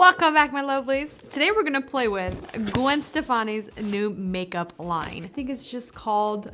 Welcome back, my lovelies. Today we're gonna play with Gwen Stefani's new makeup line. I think it's just called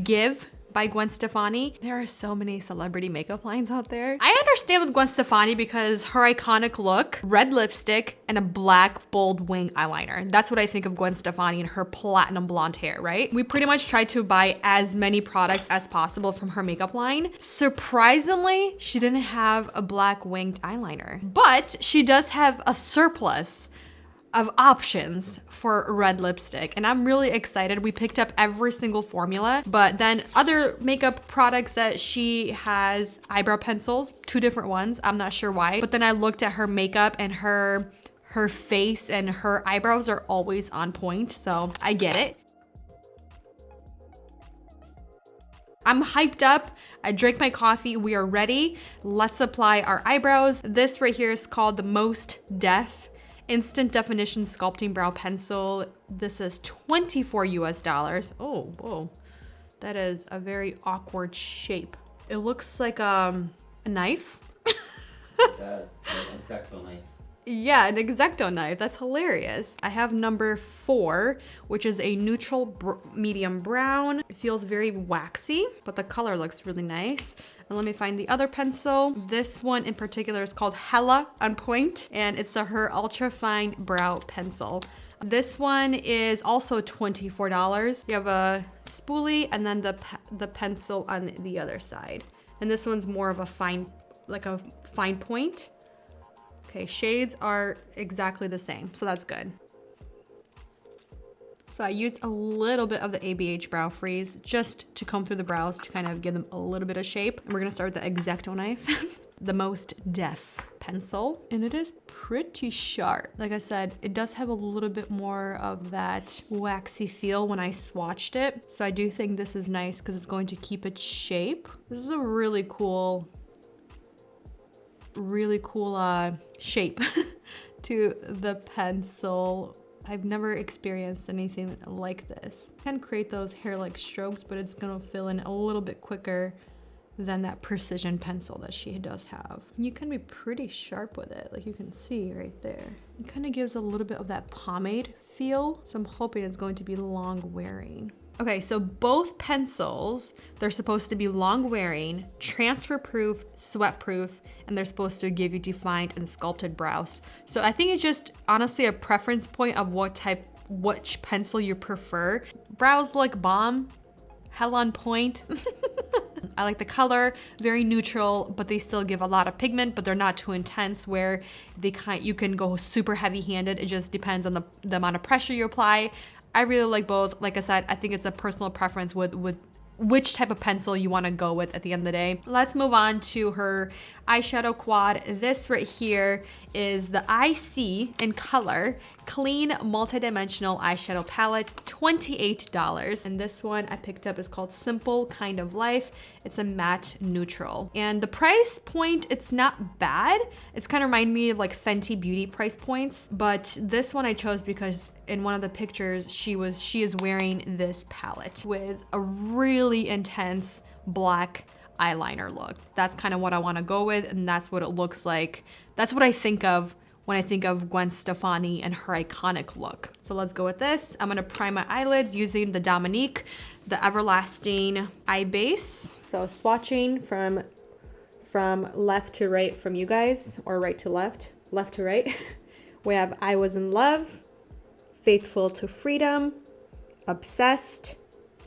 Give by Gwen Stefani. There are so many celebrity makeup lines out there. I understand with Gwen Stefani because her iconic look, red lipstick, and a black bold wing eyeliner. That's what I think of Gwen Stefani and her platinum blonde hair, right? We pretty much tried to buy as many products as possible from her makeup line. Surprisingly, she didn't have a black winged eyeliner, but she does have a surplus of options for red lipstick, and I'm really excited. We picked up every single formula, but then other makeup products that she has, eyebrow pencils, 2 different ones. I'm not sure why, but then I looked at her makeup and her face and her eyebrows are always on point, so I get it. I'm hyped up. I drank my coffee. We are ready. Let's apply our eyebrows. This right here is called the Most Def Instant Definition Sculpting Brow Pencil. This is $24 US. Oh, whoa. That is a very awkward shape. It looks like a knife. It does. An X-Acto knife. Yeah, an X-Acto knife. That's hilarious. I have number 4, which is a neutral medium brown. It feels very waxy, but the color looks really nice. And let me find the other pencil. This one in particular is called Hella on Point, and it's her ultra fine brow pencil. This one is also $24. You have a spoolie and then the pencil on the other side. And this one's more of a fine, like a fine point. Okay, shades are exactly the same, so that's good. So I used a little bit of the ABH Brow Freeze just to comb through the brows to kind of give them a little bit of shape. And we're gonna start with the X-Acto knife, the Most Def pencil. And it is pretty sharp. Like I said, it does have a little bit more of that waxy feel when I swatched it. So I do think this is nice because it's going to keep its shape. This is a really cool shape to the pencil. I've never experienced anything like this. You can create those hair-like strokes, but it's gonna fill in a little bit quicker than that precision pencil that she does have. You can be pretty sharp with it, like you can see right there. It kind of gives a little bit of that pomade feel, so I'm hoping it's going to be long wearing. Okay, so both pencils, they're supposed to be long wearing, transfer proof, sweat proof, and they're supposed to give you defined and sculpted brows. So I think it's just honestly a preference point of which pencil you prefer. Brows look bomb, hell on point. I like the color, very neutral, but they still give a lot of pigment, but they're not too intense where you can go super heavy handed. It just depends on the amount of pressure you apply. I really like both. Like I said, I think it's a personal preference with which type of pencil you want to go with at the end of the day. Let's move on to her eyeshadow quad. This right here is the IC in color clean multi-dimensional eyeshadow palette, $28. And this one I picked up is called Simple Kind of Life. It's a matte neutral. And the price point, it's not bad. It's kind of remind me of like Fenty Beauty price points, but this one I chose because in one of the pictures she is wearing this palette with a really intense black eyeliner look. That's kind of what I want to go with, and that's what it looks like. That's what I think of when I think of Gwen Stefani and her iconic look. So let's go with this. I'm gonna prime my eyelids using the Dominique, the Everlasting Eye Base. So swatching from left to right from you guys, or right to left to right. We have I Was in Love, Faithful to Freedom, Obsessed,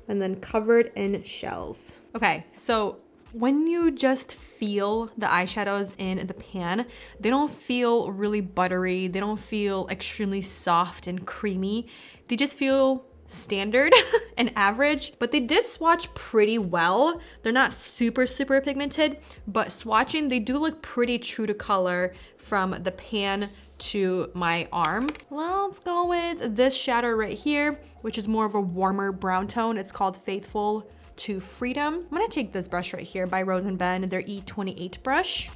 and then Covered in Shells. Okay, so when you just feel the eyeshadows in the pan, they don't feel really buttery. They don't feel extremely soft and creamy. They just feel standard and average, but they did swatch pretty well. They're not super pigmented, but swatching, they do look pretty true to color from the pan to my arm. Well, let's go with this shadow right here, which is more of a warmer brown tone. It's called Faithful to Freedom. I'm gonna take this brush right here by Rose & Ben, their E28 brush.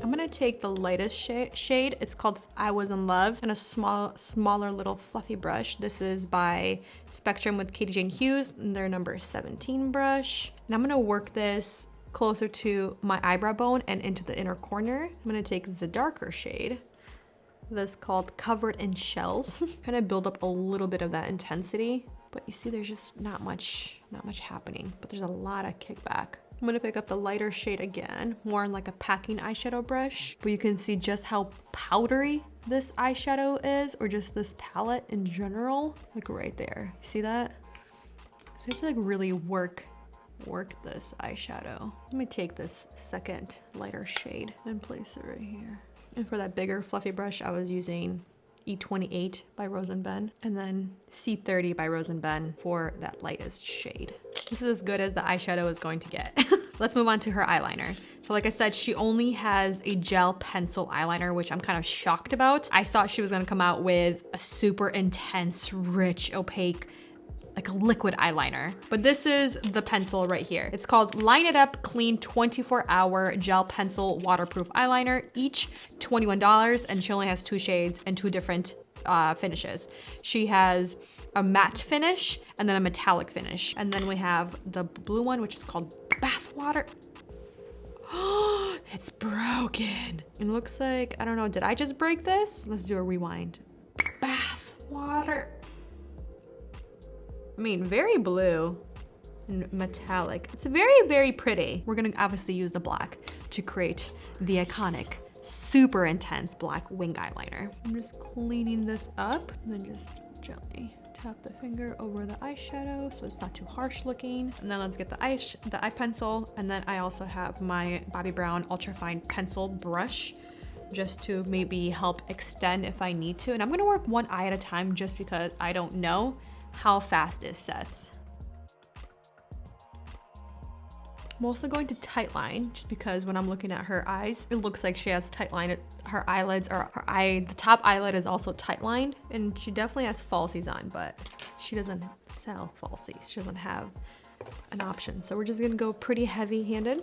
I'm gonna take the lightest shade. It's called I Was in Love, and a smaller little fluffy brush. This is by Spectrum with Katie Jane Hughes, and their number 17 brush. And I'm gonna work this closer to my eyebrow bone and into the inner corner. I'm gonna take the darker shade, this called Covered in Shells. Kind of build up a little bit of that intensity, but you see there's just not much happening, but there's a lot of kickback. I'm gonna pick up the lighter shade again, more on like a packing eyeshadow brush, but you can see just how powdery this eyeshadow is, or just this palette in general, like right there. You see that? So you have to like really work this eyeshadow. Let me take this second lighter shade and place it right here. And for that bigger fluffy brush, I was using E28 by Rose & Ben, and then C30 by Rose & Ben for that lightest shade. This is as good as the eyeshadow is going to get. Let's move on to her eyeliner. So like I said, she only has a gel pencil eyeliner, which I'm kind of shocked about. I thought she was gonna come out with a super intense, rich, opaque, like a liquid eyeliner. But this is the pencil right here. It's called Line It Up Clean 24-Hour Gel Pencil Waterproof Eyeliner, each $21, and she only has 2 shades and 2 different finishes. She has a matte finish and then a metallic finish. And then we have the blue one, which is called Bath Water. Oh, it's broken. It looks like, I don't know, did I just break this? Let's do a rewind. Bath Water. I mean, very blue and metallic. It's very, very pretty. We're gonna obviously use the black to create the iconic, super intense black wing eyeliner. I'm just cleaning this up and then just gently tap the finger over the eyeshadow so it's not too harsh looking. And then let's get the eye pencil. And then I also have my Bobbi Brown Ultrafine Pencil brush just to maybe help extend if I need to. And I'm gonna work one eye at a time just because I don't know how fast it sets. I'm also going to tightline just because when I'm looking at her eyes, it looks like she has tightline. Her eyelids are the top eyelid is also tightlined, and she definitely has falsies on, but she doesn't sell falsies. She doesn't have an option. So we're just gonna go pretty heavy-handed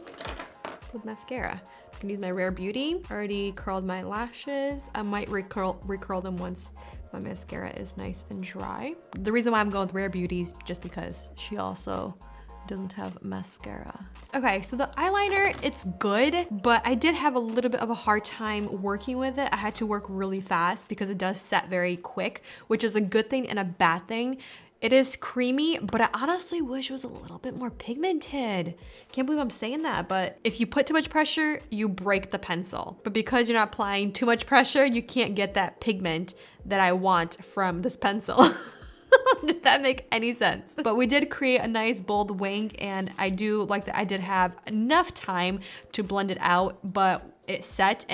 with mascara. I can use my Rare Beauty. Already curled my lashes. I might recurl them once my mascara is nice and dry. The reason why I'm going with Rare Beauty is just because she also doesn't have mascara. Okay, so the eyeliner, it's good, but I did have a little bit of a hard time working with it. I had to work really fast because it does set very quick, which is a good thing and a bad thing. It is creamy, but I honestly wish it was a little bit more pigmented. Can't believe I'm saying that, but if you put too much pressure, you break the pencil. But because you're not applying too much pressure, you can't get that pigment that I want from this pencil. Did that make any sense? But we did create a nice bold wing, and I do like that I did have enough time to blend it out, but it set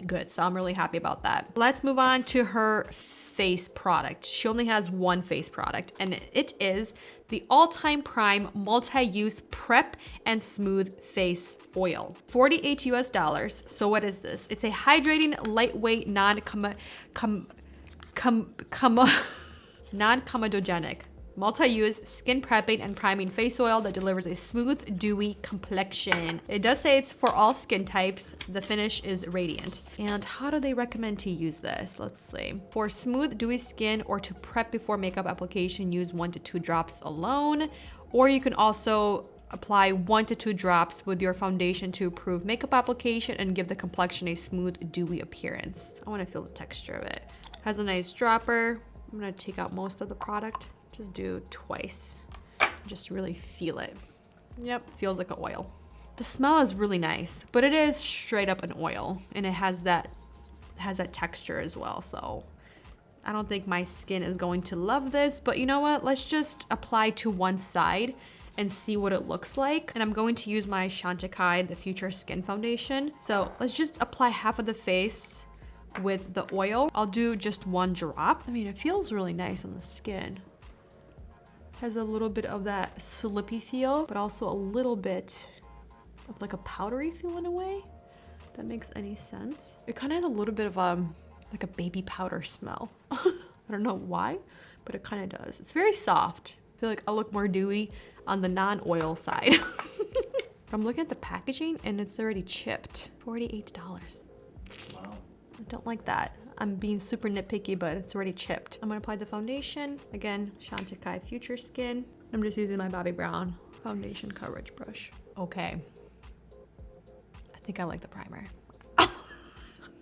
good. So I'm really happy about that. Let's move on to her face product. She only has one face product, and it is the All-Time Prime Multi-Use Prep and Smooth Face Oil. $48 US. So what is this? It's a hydrating, lightweight, non-comedogenic, multi-use skin prepping and priming face oil that delivers a smooth, dewy complexion. It does say it's for all skin types. The finish is radiant. And how do they recommend to use this? Let's see. For smooth, dewy skin or to prep before makeup application, use 1 to 2 drops alone. Or you can also apply 1 to 2 drops with your foundation to improve makeup application and give the complexion a smooth, dewy appearance. I want to feel the texture of it. Has a nice dropper. I'm gonna take out most of the product. Just do twice. Just really feel it. Yep, feels like an oil. The smell is really nice, but it is straight up an oil, and it has that texture as well. So I don't think my skin is going to love this, but you know what? Let's just apply to one side and see what it looks like. And I'm going to use my Chantecaille, the Future Skin Foundation. So let's just apply half of the face with the oil. I'll do just 1 drop. I mean, it feels really nice on the skin. Has a little bit of that slippy feel, but also a little bit of like a powdery feel in a way. If that makes any sense. It kind of has a little bit of like a baby powder smell. I don't know why, but it kind of does. It's very soft. I feel like I look more dewy on the non-oil side. I'm looking at the packaging and it's already chipped. $48. Wow. I don't like that. I'm being super nitpicky, but it's already chipped. I'm gonna apply the foundation. Again, Chantecaille Future Skin. I'm just using my Bobbi Brown foundation coverage brush. Okay, think I like the primer.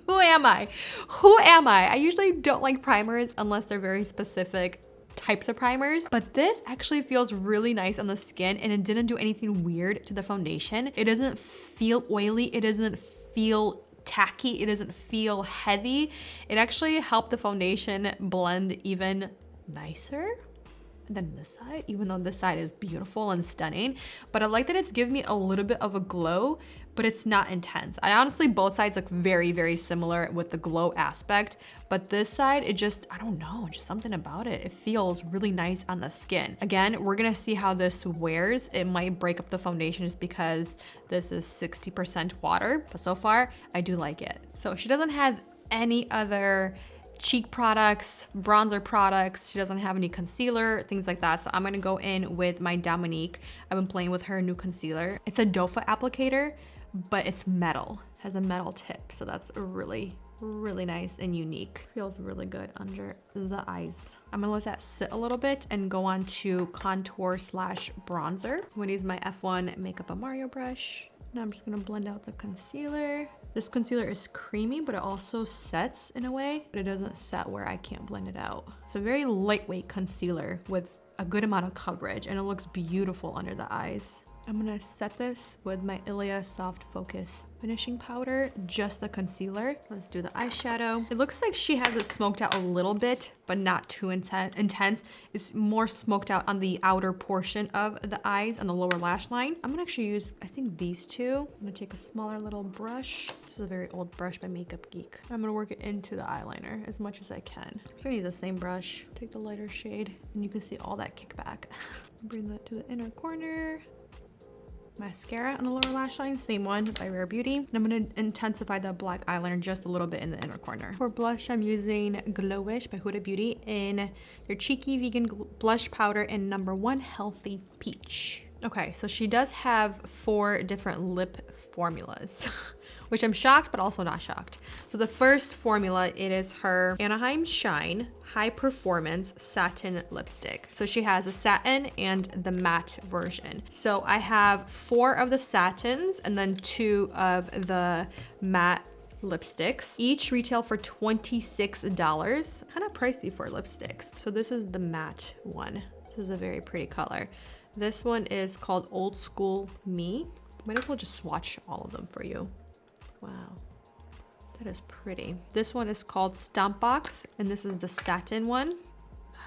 Who am I? Who am I? I usually don't like primers unless they're very specific types of primers, but this actually feels really nice on the skin and it didn't do anything weird to the foundation. It doesn't feel oily. It doesn't feel tacky. It doesn't feel heavy. It actually helped the foundation blend even nicer than this side, even though this side is beautiful and stunning. But I like that it's giving me a little bit of a glow, but it's not intense. I honestly, both sides look very, very similar with the glow aspect, but this side, it just, I don't know, just something about it. It feels really nice on the skin. Again, we're gonna see how this wears. It might break up the foundation just because this is 60% water, but so far, I do like it. So she doesn't have any other cheek products, bronzer products. She doesn't have any concealer, things like that. So I'm gonna go in with my Dominique. I've been playing with her new concealer. It's a doe foot applicator, but it's metal, has a metal tip. So that's really, really nice and unique. Feels really good under the eyes. I'm gonna let that sit a little bit and go on to contour slash bronzer. I'm gonna use my F1 Makeup Mario brush. Now I'm just gonna blend out the concealer. This concealer is creamy, but it also sets in a way, but it doesn't set where I can't blend it out. It's a very lightweight concealer with a good amount of coverage, and it looks beautiful under the eyes. I'm gonna set this with my Ilia Soft Focus finishing powder, just the concealer. Let's do the eyeshadow. It looks like she has it smoked out a little bit, but not too intense. It's more smoked out on the outer portion of the eyes and the lower lash line. I'm gonna actually use, I think, these two. I'm gonna take a smaller little brush. This is a very old brush by Makeup Geek. I'm gonna work it into the eyeliner as much as I can. I'm just gonna use the same brush, take the lighter shade, and you can see all that kickback. Bring that to the inner corner. Mascara on the lower lash line, same one by Rare Beauty. And I'm gonna intensify the black eyeliner just a little bit in the inner corner. For blush, I'm using Glowish by Huda Beauty in their Cheeky Vegan Blush Powder in #1 Healthy Peach. Okay, so she does have 4 different lip formulas, which I'm shocked, but also not shocked. So the first formula, it is her Anaheim Shine High Performance Satin Lipstick. So she has a satin and the matte version. So I have 4 of the satins and then 2 of the matte lipsticks. Each retail for $26. Kind of pricey for lipsticks. So this is the matte one. This is a very pretty color. This one is called Old School Me. Might as well just swatch all of them for you. Wow, that is pretty. This one is called Stomp Box, and this is the satin one.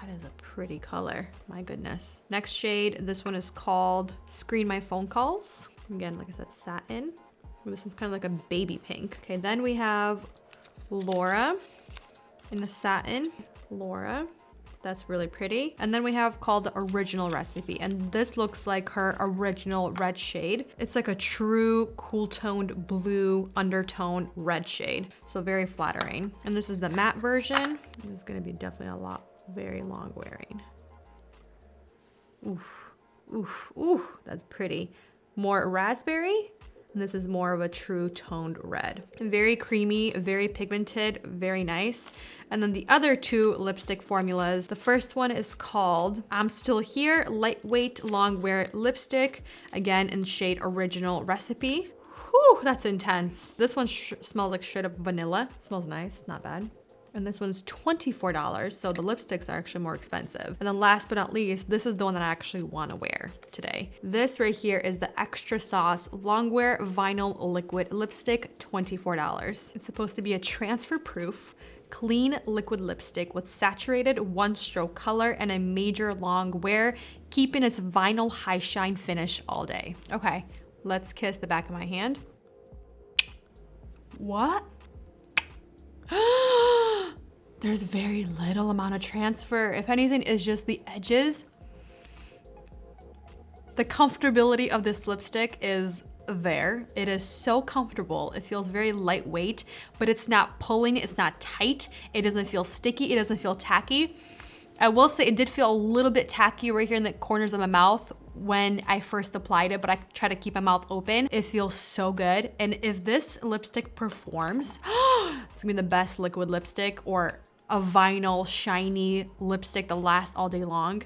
That is a pretty color, my goodness. Next shade, this one is called Screen My Phone Calls. Again, like I said, satin. This one's kind of like a baby pink. Okay, then we have Laura in the satin. Laura. That's really pretty. And then we have called the Original Recipe. And this looks like her original red shade. It's like a true cool toned blue undertone red shade. So very flattering. And this is the matte version. This is gonna be definitely a lot, very long wearing. Oof, oof, oof, that's pretty. More raspberry. And this is more of a true toned red. Very creamy, very pigmented, very nice. And then the other 2 lipstick formulas. The first one is called I'm Still Here Lightweight Long Wear Lipstick. Again, in shade Original Recipe. Whew, that's intense. This one smells like straight up vanilla. Smells nice, not bad. And this one's $24, so the lipsticks are actually more expensive. And then last but not least, this is the one that I actually wanna wear today. This right here is the Extra Sauce Longwear Vinyl Liquid Lipstick, $24. It's supposed to be a transfer-proof, clean liquid lipstick with saturated 1-stroke color and a major long wear, keeping its vinyl high shine finish all day. Okay, let's kiss the back of my hand. What? There's very little amount of transfer. If anything, it's just the edges. The comfortability of this lipstick is there. It is so comfortable. It feels very lightweight, but it's not pulling, it's not tight. It doesn't feel sticky, it doesn't feel tacky. I will say it did feel a little bit tacky right here in the corners of my mouth when I first applied it, but I try to keep my mouth open. It feels so good. And if this lipstick performs, it's gonna be the best liquid lipstick or a vinyl shiny lipstick that lasts all day long.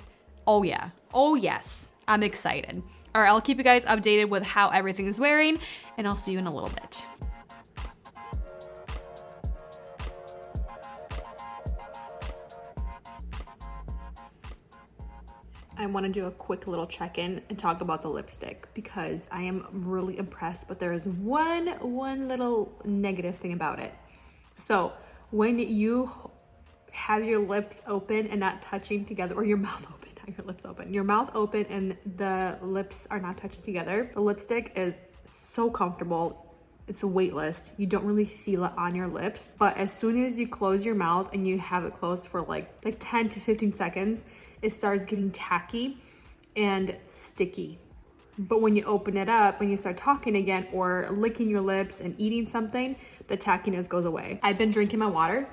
Oh yeah, oh yes, I'm excited. All right, I'll keep you guys updated with how everything is wearing, and I'll see you in a little bit. I want to do a quick little check-in and talk about the lipstick because I am really impressed, but there is one little negative thing about it. So when you have your lips open and not touching together, or your mouth open, not your lips open, your mouth open and the lips are not touching together, the lipstick is so comfortable. It's weightless. You don't really feel it on your lips, but as soon as you close your mouth and you have it closed for like 10 to 15 seconds, it starts getting tacky and sticky. But when you open it up, when you start talking again or licking your lips and eating something, the tackiness goes away. I've been drinking my water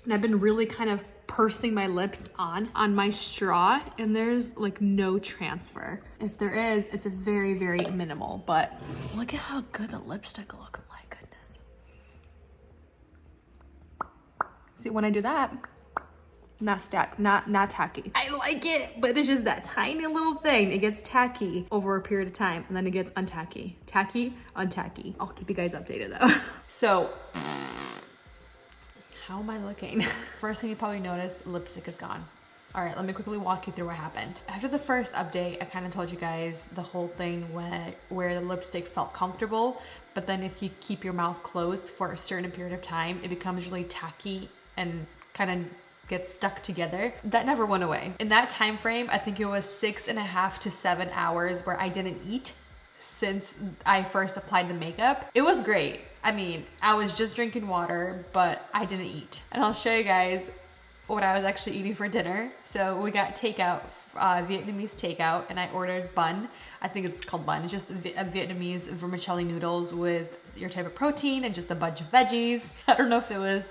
and I've been really kind of pursing my lips on my straw, and there's like no transfer. If there is, it's a very minimal, but look at how good the lipstick looks. My goodness. See, when I do that, not tacky. I like it, but it's just that tiny little thing. It gets tacky over a period of time, and then it gets untacky. Tacky, untacky. I'll keep you guys updated though. So, how am I looking? First thing you probably noticed, lipstick is gone. All right, let me quickly walk you through what happened. After the first update, I kind of told you guys the whole thing where the lipstick felt comfortable, but then if you keep your mouth closed for a certain period of time, it becomes really tacky and kind of gets stuck together. That never went away. In that time frame, I think it was 6.5 to 7 hours where I didn't eat since I first applied the makeup. It was great. I mean, I was just drinking water, but I didn't eat. And I'll show you guys what I was actually eating for dinner. So we got takeout, Vietnamese takeout, and I ordered bun. I think it's called bun. It's just a Vietnamese vermicelli noodles with your type of protein and just a bunch of veggies. I don't know if it was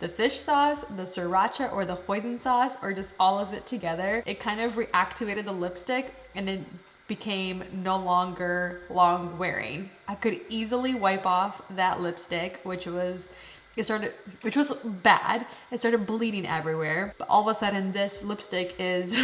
the fish sauce, the sriracha, or the hoisin sauce, or just all of it together. It kind of reactivated the lipstick and it became no longer long wearing. I could easily wipe off that lipstick, which was bad. It started bleeding everywhere, but all of a sudden this lipstick is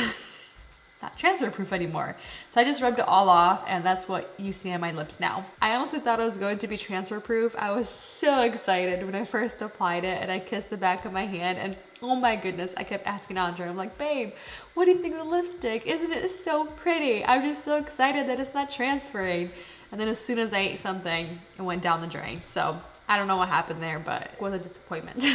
not transfer proof anymore. So I just rubbed it all off, and that's what you see on my lips now. I honestly thought it was going to be transfer proof. I was so excited when I first applied it, and I kissed the back of my hand, and oh my goodness, I kept asking Andre, I'm like, babe, what do you think of the lipstick? Isn't it so pretty? I'm just so excited that it's not transferring. And then as soon as I ate something, it went down the drain. So I don't know what happened there, but it was a disappointment.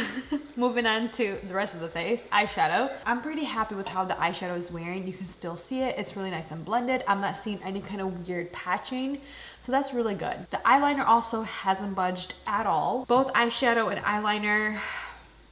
Moving on to the rest of the face, eyeshadow. I'm pretty happy with how the eyeshadow is wearing. You can still see it. It's really nice and blended. I'm not seeing any kind of weird patching, so that's really good. The eyeliner also hasn't budged at all. Both eyeshadow and eyeliner,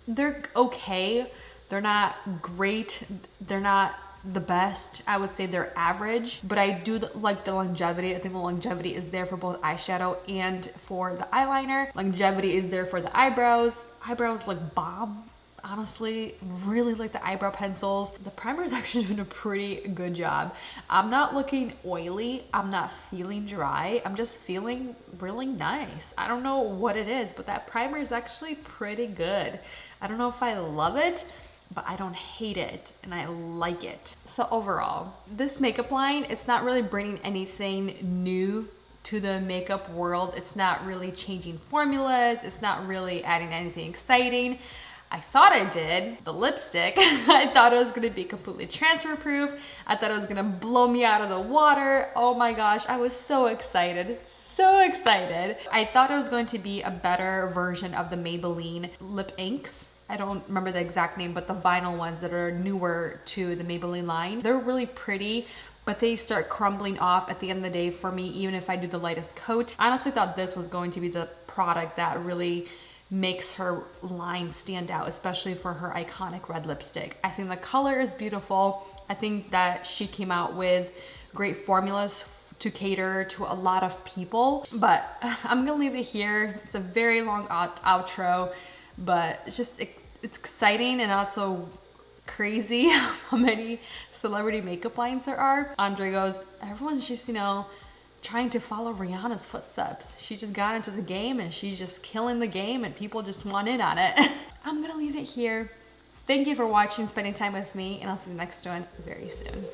they're okay. They're not great. They're not the best. I would say they're average, but I do like the longevity. I think the longevity is there for both eyeshadow and for the eyeliner. Longevity is there for the eyebrows. Eyebrows look bomb. Honestly, really like the eyebrow pencils. The primer is actually doing a pretty good job. I'm not looking oily. I'm not feeling dry. I'm just feeling really nice. I don't know what it is, but that primer is actually pretty good. I don't know if I love it, but I don't hate it and I like it. So overall, this makeup line, it's not really bringing anything new to the makeup world. It's not really changing formulas. It's not really adding anything exciting. I thought I did. The lipstick, I thought it was gonna be completely transfer proof. I thought it was gonna blow me out of the water. Oh my gosh, I was so excited. So excited. I thought it was going to be a better version of the Maybelline lip inks. I don't remember the exact name, but the vinyl ones that are newer to the Maybelline line. They're really pretty, but they start crumbling off at the end of the day for me, even if I do the lightest coat. I honestly thought this was going to be the product that really makes her line stand out, especially for her iconic red lipstick. I think the color is beautiful. I think that she came out with great formulas to cater to a lot of people, but I'm gonna leave it here. It's a very long outro, but it's just, it's exciting and also crazy how many celebrity makeup lines there are. Andre goes, everyone's just, you know, trying to follow Rihanna's footsteps. She just got into the game and she's just killing the game and people just want in on it. I'm gonna leave it here. Thank you for watching, spending time with me, and I'll see you next one very soon.